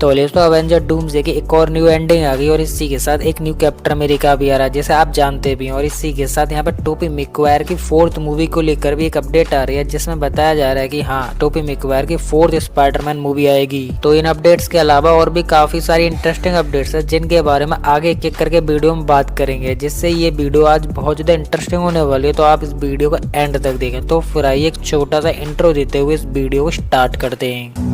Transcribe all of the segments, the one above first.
तो दोस्तों Avenger doomsday की एक और न्यू एंडिंग आ गई और इसी के साथ एक न्यू कैप्टन अमेरिका भी आ रहा है जैसे आप जानते भी हैं। और इसी के साथ यहाँ पर टोबी मैगवायर की 4th मूवी को लेकर भी एक अपडेट आ रही है जिसमें बताया जा रहा है कि हाँ टोबी मैगवायर की 4th स्पाइडरमैन मूवी आएगी। तो इन अपडेट्स के अलावा और भी काफी सारी इंटरेस्टिंग अपडेट्स है जिनके बारे में आगे एक एक करके वीडियो में बात करेंगे, जिससे ये वीडियो आज बहुत ज्यादा इंटरेस्टिंग होने वाली है। तो आप इस वीडियो को एंड तक देखें। तो फिर आइए एक छोटा सा इंट्रो देते हुए इस वीडियो को स्टार्ट करते हैं।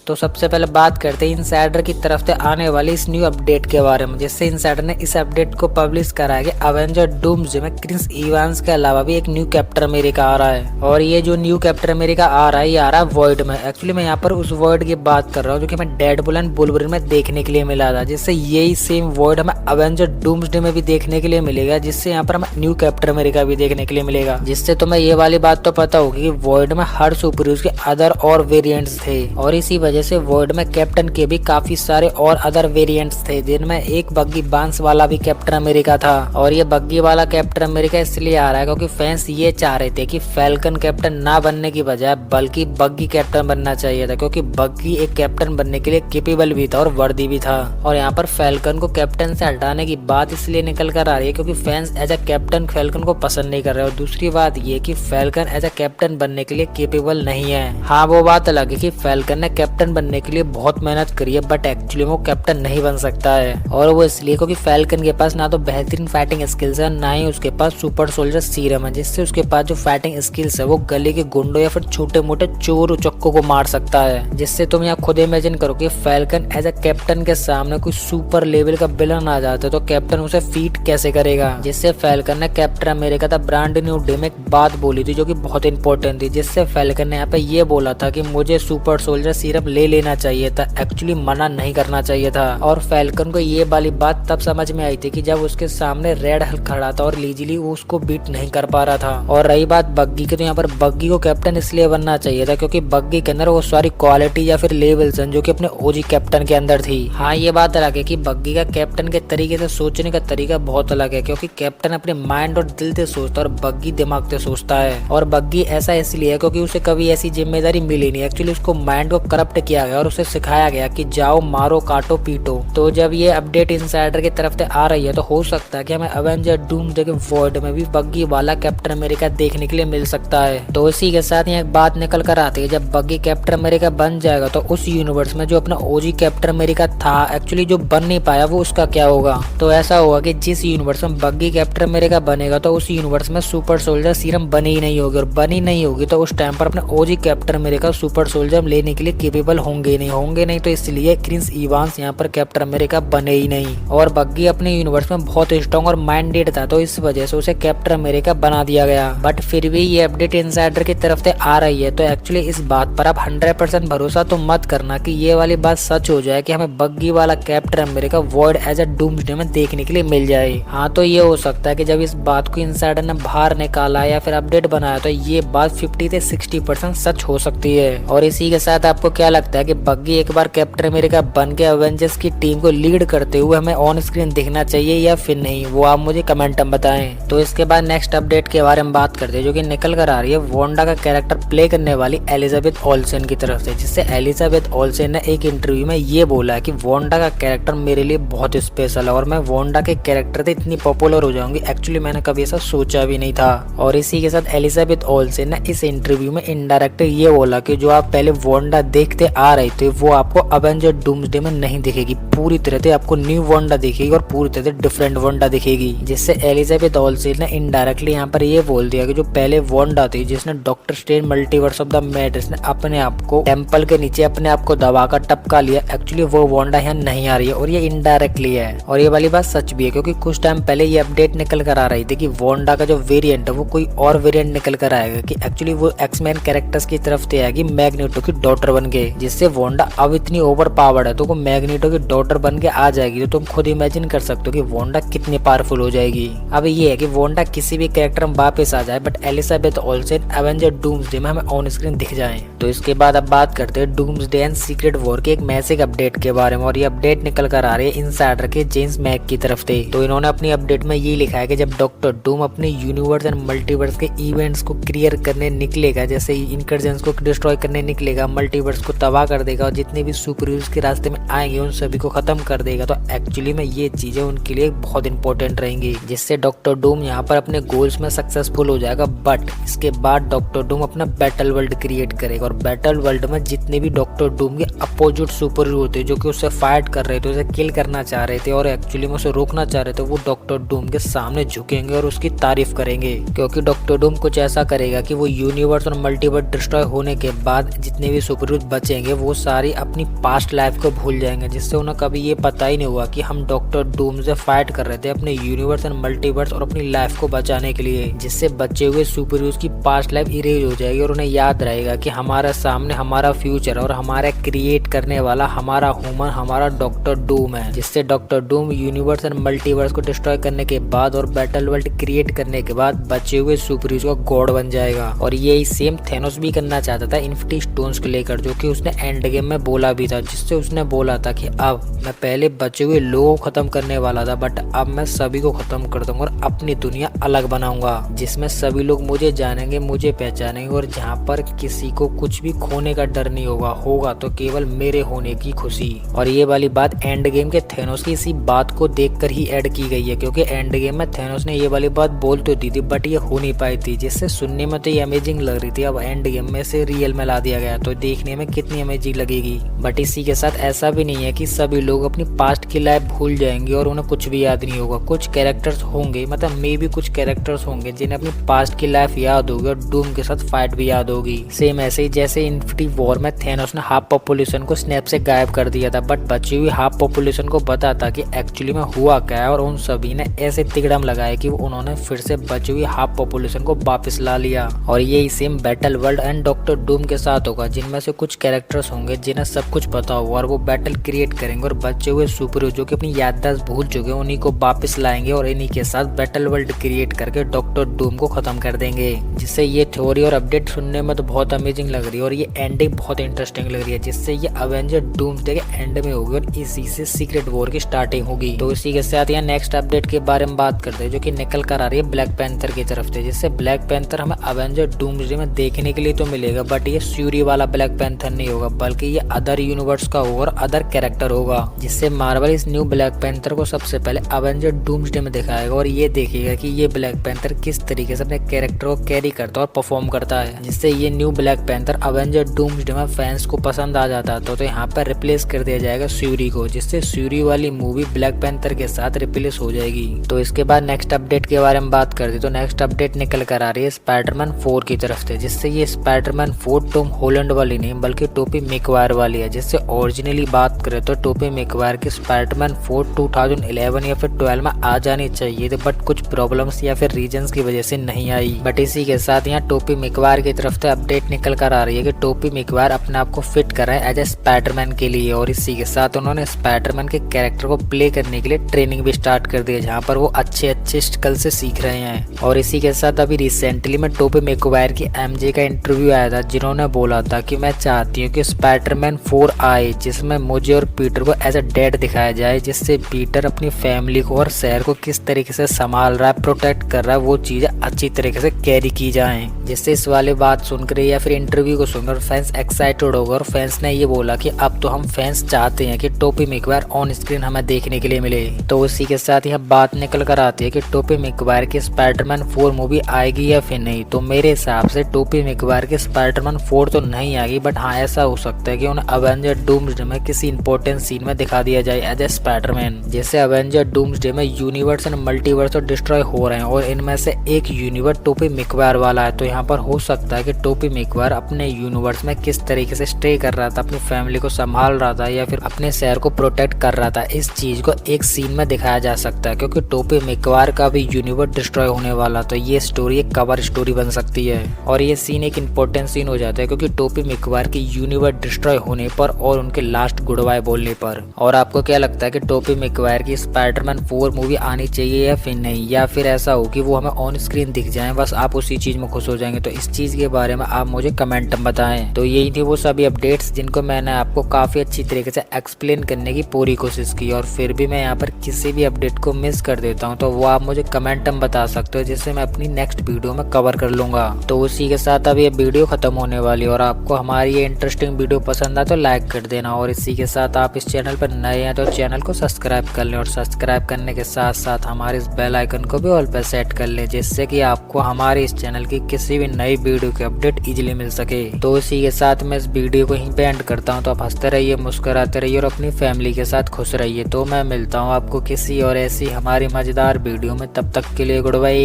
तो सबसे पहले बात करते हैं इनसाइडर की तरफ से आने वाली इस न्यू अपडेट के बारे में, जिससे इनसाइडर ने इस अपडेट को पब्लिश करा है कि अवेंजर डूम्सडे में क्रिस इवांस के अलावा भी एक न्यू कैप्टन अमेरिका आ रहा है। और ये जो न्यू कैप्टन अमेरिका आ रहा है ये आ रहा है वॉइड में। एक्चुअली मैं यहाँ पर उस वॉइड की बात कर रहा हूँ जो कि हमें डेडपूल एंड वुल्वरीन में देखने के लिए मिला था, जिससे यही सेम वॉइड हमें अवेंजर डूम्सडे में भी देखने के लिए मिलेगा, जिससे यहाँ पर हमें न्यू कैप्टन अमेरिका भी देखने के लिए मिलेगा। जिससे तुम्हें ये वाली बात तो पता होगी कि वॉइड में हर सुपर हीरोज के अदर और वेरिएंट्स थे और इसी वजह से वॉइड में कैप्टन के भी काफी सारे और अदर वेरिएंट्स थे, जिनमें एक बग्गी बांस वाला भी कैप्टन अमेरिका था। और ये बग्गी वाला कैप्टन अमेरिका इसलिए आ रहा है क्योंकि फैंस ये चाह रहे थे कि फैल्कन कैप्टन ना बनने की बजाय बल्कि बग्गी कैप्टन बनना चाहिए था, क्योंकि बग्गी एक कैप्टन बनने के लिए केपेबल भी था और वर्दी भी था। और यहाँ पर फैल्कन को कैप्टन से हटाने की बात इसलिए निकल कर आ रही है क्योंकि fans as a captain Falcon को पसंद नहीं कर रहे। और दूसरी बात ये कि फैल्कन एज अ कैप्टन बनने के लिए केपेबल नहीं है। हाँ वो बात अलग है कि फैल्कन ने कैप्टन बनने के लिए बहुत मेहनत करी है, बट एक्चुअली वो कैप्टन नहीं बन सकता है। और वो इसलिए क्योंकि फैल्कन के पास ना तो बेहतरीन फाइटिंग स्किल्स है, ना ही उसके पास सुपर सोल्जर सीरम है, जिससे उसके पास जो फाइटिंग स्किल्स है वो गले के गुंडों या फिर छोटे मोटे चोर उचक्कों को मार सकता है। जिससे तुम यहाँ खुद इमेजिन करो कि फैल्कन एज अ कैप्टन के सामने कोई सुपर लेवल का विलन आ जाता है तो कैप्टन उसे फीट कैसे करेगा। जिससे फैल्कन ने captain America the brand new day में एक बात बोली थी जो कि बहुत इंपॉर्टेंट थी, जिससे फैल्कन ने यहाँ पे ये बोला था कि मुझे सुपर सोल्जर सीरम ले लेना चाहिए था, एक्चुअली मना नहीं करना चाहिए था। और फैल्कन को ये वाली बात तब समझ में आई थी कि जब उसके सामने रेड हल्क खड़ा था और लीजिली वो उसको बीट नहीं कर पा रहा था। और रही बात बग्गी की, तो यहाँ पर बग्गी को कैप्टन इसलिए बनना चाहिए था क्योंकि बग्गी के अंदर वो सारी क्वालिटी या फिर लेवल्स हैं जो कि अपने ओजी कैप्टन के अंदर थी। हाँ ये बात अलग है कि बग्गी का कैप्टन के तरीके से सोचने का तरीका बहुत अलग है, क्योंकि कैप्टन अपने माइंड और दिल से सोचता है और बग्गी दिमाग से सोचता है। और बग्गी ऐसा इसलिए है क्योंकि उसे कभी ऐसी जिम्मेदारी मिली नहीं। एक्चुअली उसको माइंड को करप्ट किया गया और उसे सिखाया गया कि जाओ मारो काटो पीटो। तो जब ये अपडेट इनसाइडर की तरफ से आ रही है तो हो सकता है कि हमें अवेंजर डूम्सडे के वॉर्ड में भी बग्गी वाला कैप्टन अमेरिका देखने के लिए मिल सकता है। तो इसी के साथ यहाँ एक बात निकल कर आती है, जब बग्गी कैप्टन अमेरिका बन जाएगा तो उस यूनिवर्स में जो अपना ओजी कैप्टन अमेरिका था एक्चुअली जो बन नहीं पाया वो उसका क्या होगा। तो ऐसा होगा कि जिस यूनिवर्स में बग्गी कैप्टन अमेरिका बनेगा तो उस यूनिवर्स में सुपर सोल्जर सीरम बनी ही नहीं होगी, और बनी नहीं होगी तो उस टाइम पर अपने ओजी कैप्टन अमेरिका सुपर सोल्जर लेने के लिए केपेबल होंगे नहीं तो इसलिए क्रिस इवांस यहाँ पर कैप्टन अमेरिका बने ही नहीं। और बग्गी अपने यूनिवर्स में बहुत स्ट्रॉन्ग और माइंडेड था तो इस वजह से उसे कैप्टन अमेरिका बना दिया गया। बट फिर भी ये अपडेट इनसाइडर की तरफ से आ रही है तो एक्चुअली इस बात पर आप 100% भरोसा तो मत करना कि ये वाली बात सच हो जाए कि हमें बग्गी वाला Captain America void as a Doomsday में देखने के लिए मिल जाए। हाँ तो ये हो सकता है कि जब इस बात को इनसाइडर ने बाहर निकाला या फिर अपडेट बनाया तो ये बात 50 से 60% सच हो सकती है। और इसी के साथ आपको क्या लगता है कि बग्गी एक बार कैप्टन अमेरिका बन के अवेंजर्स की टीम को लीड करते हुए हमें ऑन स्क्रीन दिखना चाहिए या फिर नहीं, वो आप मुझे कमेंट में बताएं। तो इसके बाद नेक्स्ट अपडेट के बारे में बात करते हैं जो कि निकल कर आ रही है वांडा का कैरेक्टर प्ले करने वाली एलिजाबेथ ओल्सेन की तरफ से, जिससे एलिजाबेथ ओल्सेन ने एक इंटरव्यू में ये बोला है कि वांडा का कैरेक्टर मेरे लिए बहुत स्पेशल है और मैं वांडा के कैरेक्टर से इतनी पॉपुलर हो जाऊंगी एक्चुअली मैंने कभी ऐसा सोचा भी नहीं था। और इसी के साथ एलिजाबेथ ओल्सेन ने इस इंटरव्यू में इनडायरेक्ट ये बोला कि जो आप पहले वांडा देखते आ रहे थे वो आपको अवेंजर डूम्सडे में नहीं दिखेगी, पूरी तरह से आपको न्यू वांडा दिखेगी और पूरी तरह से डिफरेंट वांडा दिखेगी। जिससे एलिजाबेथ ओल्सेन ने इनडायरेक्टली यहाँ पर ये बोल दिया कि जो पहले वांडा थी जिसने doctor strange multiverse of the madness ने अपने आप को टेम्पल के नीचे अपने आप को दबाकर टपका लिया, एक्चुअली वो वांडा यहाँ नहीं आ रही है और ये इनडायरेक्टली है। और ये वाली बात सच भी है क्योंकि कुछ टाइम पहले ये अपडेट निकल कर आ रही थी कि वांडा का जो वेरिएंट है वो कोई और वेरिएंट निकल कर आएगा कि एक्चुअली वो एक्समैन कैरेक्टर्स की तरफ से आएगी मैग्नेटो की डॉटर बन के। जिससे वांडा अब इतनी ओवर पावर्ड है तो वो मैग्नेटो की डॉटर बन के आ जाएगी तो तुम खुद इमेजिन कर सकते हो कि वांडा कितनी पावरफुल हो जाएगी। अब ये है कि वांडा किसी भी कैरेक्टर में वापस आ जाए बट एलिजाबेथ ओल्सेन एवेंजर डूम्सडे में हमें ऑन स्क्रीन दिख जाए। तो इसके बाद अब बात करते हैं डूम्सडे एंड सीक्रेट वॉर के एक मैसेज अपडेट के बारे में। और ये अपडेट निकल कर आ रही है इनसाइडर के जेम्स मैक की तरफ से। तो इन्होंने अपनी अपडेट में ये लिखा है कि जब डॉक्टर डूम अपने यूनिवर्स एंड मल्टीवर्स के इवेंट्स को क्लियर करने निकलेगा, जैसे इंकर्जन्स को डिस्ट्रॉय करने निकलेगा, मल्टीवर्स को तबाह कर देगा और जितने भी सुपर हीरोज के रास्ते में आएंगे उन सभी को खत्म कर देगा। तो एक्चुअली में ये चीजें उनके लिए बहुत इंपॉर्टेंट रहेंगी, जिससे डॉक्टर डूम यहाँ पर अपने गोल्स में सक्सेसफुल हो जाएगा। बट इसके बाद डॉक्टर डूम अपना बैटल वर्ल्ड क्रिएट करेगा और बैटल वर्ल्ड में जितने भी डॉक्टर डूम के अपोजिट सुपर हीरो होते जो कि उससे फाइट कर रहे थे, उसे किल करना चाह रहे थे और एक्चुअली में उसे रोकना चाह रहे थे, वो डॉक्टर डूम के सामने झुकेंगे और उसकी तारीफ करेंगे। क्योंकि डॉक्टर डूम कुछ ऐसा करेगा कि वो यूनिवर्स और मल्टीवर्स डिस्ट्रॉय होने के बाद जितने भी सुपर हीरो बचेंगे वो सारी अपनी पास्ट लाइफ को भूल जाएंगे, जिससे उन्हें कभी ये पता ही नहीं हुआ कि हम डॉक्टर डूम से फाइट कर रहे थे अपने यूनिवर्स एंड मल्टीवर्स और अपनी लाइफ को बचाने के लिए। जिससे बचे हुए सुपर हीरोज की पास्ट लाइफ इरेज हो जाएगी और उन्हें याद रहेगा कि हमारे सामने हमारा फ्यूचर और हमारा क्रिएट करने वाला हमारा ह्यूमन हमारा डॉक्टर डूम है। जिससे doctor Doom universe and multiverse को डिस्ट्रॉय करने के बाद और बैटल वर्ल्ड क्रिएट करने के बाद बचे हुए सुपर हीरोज का गॉड बन जाएगा। और यही सेम थेनोस भी करना चाहता था इन्फिनिटी स्टोन्स को लेकर, जो कि उसने एंड गेम में बोला भी था, जिससे उसने बोला था कि अब मैं पहले बचे हुए लोगों को खत्म करने वाला था बट अब मैं सभी को खत्म कर दूंगा और अपनी दुनिया अलग बनाऊंगा, जिसमें सभी लोग मुझे जानेंगे मुझे पहचानेंगे और जहाँ पर किसी को कुछ भी खोने का डर नहीं होगा तो केवल मेरे होने की खुशी। और ये वाली बात एंड गेम के थेनोस की इसी बात को देखकर ही ऐड की गई है, क्योंकि एंड गेम में थेनोस ने ये वाली बात बोल तो दी थी बट ये हो नहीं पाई थी, जिससे सुनने में तो ये अमेजिंग लग रही थी। अब एंड गेम में से रियल में ला दिया गया तो देखने में कितनी अमेजिंग लगेगी। बट इसी के साथ ऐसा भी नहीं है कि सभी लोग अपनी पास्ट की लाइफ भूल जाएंगे और उन्हें कुछ भी याद नहीं होगा। कुछ कैरेक्टर्स होंगे, मतलब मे भी कुछ कैरेक्टर्स होंगे जिन्हें अपनी पास्ट की लाइफ याद होगी और डूम के साथ फाइट भी याद होगी। सेम ऐसे ही जैसे इन्फिनिटी वॉर में थेनोस ने हाफ पॉपुलेशन को स्नैप से गायब कर दिया था बट बची हुई हाफ पॉपुलेशन को पता था कि एक्चुअली में हुआ क्या है और उन सभी ने ऐसे तिकड़म लगाए कि उन्होंने फिर से बची हुई हाफ पॉपुलेशन को वापस ला लिया। और यही same battle world and doctor Doom के साथ होगा, जिनमें से कुछ कैरेक्टर्स होंगे जिन्हें सब कुछ पता होगा और वो बैटल क्रिएट करेंगे और बचे हुए सुपर हीरो जो कि अपनी याददाश्त भूल चुके उन्हीं को वापस लाएंगे और इन्हीं के साथ बैटल वर्ल्ड क्रिएट करके डॉक्टर डूम को खत्म कर देंगे। जिससे ये थ्योरी और अपडेट सुनने में तो बहुत अमेजिंग लग रही है और ये एंडिंग बहुत इंटरेस्टिंग लग रही है, जिससे ये अवेंजर डूम्सडे के एंड में होगी और इसी से सीक्रेट वॉर की स्टार्टिंग होगी। तो इसी के साथ यहाँ नेक्स्ट अपडेट के बारे में बात करते हैं जो कि निकल कर आ रही है ब्लैक पैंथर की तरफ से, जिससे ब्लैक पैंथर हमें अवेंजर डूम्सडे में देखने के लिए तो मिलेगा बट ये फ्यूरी वाला ब्लैक पैंथर नहीं होगा बल्कि ये अदर यूनिवर्स का होगा और अदर कैरेक्टर होगा। जिससे मार्वल इस न्यू ब्लैक पैंथर को सबसे पहले अवेंजर डूम्सडे में दिखाएगा और ये देखेगा कि ये ब्लैक पैंथर किस तरीके से अपने कैरेक्टर को कैरी करता है और परफॉर्म करता है। जिससे ये new black panther Avenger doomsday में फैंस को पसंद आ जाता है तो यहाँ पर रिप्लेस कर दिया जाएगा फ्यूरी को, जिससे फ्यूरी वाली मूवी ब्लैक पैंथर के साथ रिप्लेस हो जाएगी। तो इसके बाद नेक्स्ट अपडेट के बारे में बात करते तो नेक्स्ट अपडेट निकल कर आ रही है स्पाइडरमैन 4 की तरफ से, जिससे ये स्पाइडरमैन 4 टॉम हॉलैंड वाली नहीं बल्कि टोबी मैगवायर वाली है। जिससे ओरिजिनली बात करें तो टोबी मैगवायर की स्पाइडरमैन 4 2011 या फिर 12 में आ जानी चाहिए थी बट कुछ प्रॉब्लम्स या फिर रीजंस की वजह से नहीं आई। बट इसी के साथ यहाँ टोबी मैगवायर की तरफ से अपडेट निकल कर आ रही है कि टोबी मैगवायर अपने आप को फिट कर रहा है एज ए स्पाइडरमैन के लिए और इसी के साथ उन्होंने स्पाइडरमैन के कैरेक्टर को प्ले करने के लिए ट्रेनिंग भी स्टार्ट कर दी है, जहाँ पर वो अच्छे स्किल से सीख रहे हैं। और इसी के साथ अभी रिसेंटली में टोबी मैगवायर की एमजे का इंटरव्यू आया था जिन्होंने बोला था कि मैं चाहती हूँ कि स्पाइडरमैन 4 आए जिसमें मुझे और पीटर को एज ए डैड दिखाया जाए, जिससे पीटर अपनी फैमिली को और शहर को किस तरीके से संभाल रहा है प्रोटेक्ट कर रहा है वो चीजें अच्छी तरीके से कैरी की जाए। जिससे इस वाली बात सुनकर या फिर इंटरव्यू को सुनकर फैंस एक्साइटेड होगा और फैंस ने ये बोला कि अब तो हम फैंस चाहते हैं कि टोबी मैगवायर ऑन स्क्रीन हमें देखने के लिए मिले। तो इसी के साथ यह बात निकल कर आती है कि टोबी मैगवायर की स्पाइडरमैन 4 मूवी आएगी या फिर नहीं। तो मेरे हिसाब से टोबी मैगवायर की स्पाइडरमैन 4 तो नहीं आएगी बट हाँ ऐसा हो सकता है कि उन्हें अवेंजर डूम्सडे में किसी इंपॉर्टेंट सीन में दिखा दिया जाए एज ए स्पाइडरमैन। जैसे अवेंजर डूम्सडे में यूनिवर्स एंड मल्टीवर्स तो डिस्ट्रॉय हो रहे हैं और इनमें से एक यूनिवर्स टोबी मैगवायर वाला है, तो यहाँ पर हो सकता है कि टोबी मैगवायर अपने यूनिवर्स में किस तरीके से स्टे कर रहा था, अपनी फैमिली को संभाल रहा था या फिर अपने शहर को प्रोटेक्ट कर रहा था, इस चीज को एक सीन में दिखाया जा सकता है। क्योंकि टोबी मैगवायर का भी यूनिवर्स डिस्ट्रॉय होने वाला तो ये स्टोरी एक कवर स्टोरी बन सकती है और ये सीन एक इम्पोर्टेंट सीन हो जाता है क्योंकि टोबी मैगवायर की यूनिवर्स डिस्ट्रॉय होने पर और उनके लास्ट गुड बाय बोलने पर। और आपको क्या लगता है कि टोबी मैगवायर की स्पाइडरमैन 4 मूवी आनी चाहिए या फिर नहीं, या फिर ऐसा हो कि वो हमें ऑन स्क्रीन दिख जाए बस आप उसी चीज में खुश हो जाएंगे? तो इस चीज के बारे में आप मुझे कमेंट में बताएं। तो यही थी वो सभी अपडेट्स जिनको मैंने आपको काफी अच्छी तरीके से एक्सप्लेन करने की पूरी कोशिश की और फिर भी मैं यहाँ पर किसी भी अपडेट को मिस कर देता हूँ तो वो आप मुझे कमेंट में बता सकते हो जिससे मैं अपनी नेक्स्ट वीडियो में कवर कर लूंगा। तो उसी के साथ अब ये वीडियो खत्म होने वाली और आपको हमारी ये इंटरेस्ट इंटरेस्टिंग वीडियो पसंद आए तो लाइक कर देना। और इसी के साथ आप इस चैनल पर नए हैं तो चैनल को सब्सक्राइब कर लें, और सब्सक्राइब करने के साथ साथ हमारे इस बेल आइकन को भी ऑल पर सेट कर लें, जिससे कि आपको हमारे इस चैनल की किसी भी नई वीडियो की अपडेट इजीली मिल सके। तो इसी के साथ मैं इस वीडियो को यहीं पे एंड करता हूँ। तो आप हंसते रहिए, मुस्कुराते रहिए और अपनी फैमिली के साथ खुश रहिए। तो मैं मिलता हूँ आपको किसी और ऐसी हमारी मजेदार वीडियो में, तब तक के लिए गुड बाय।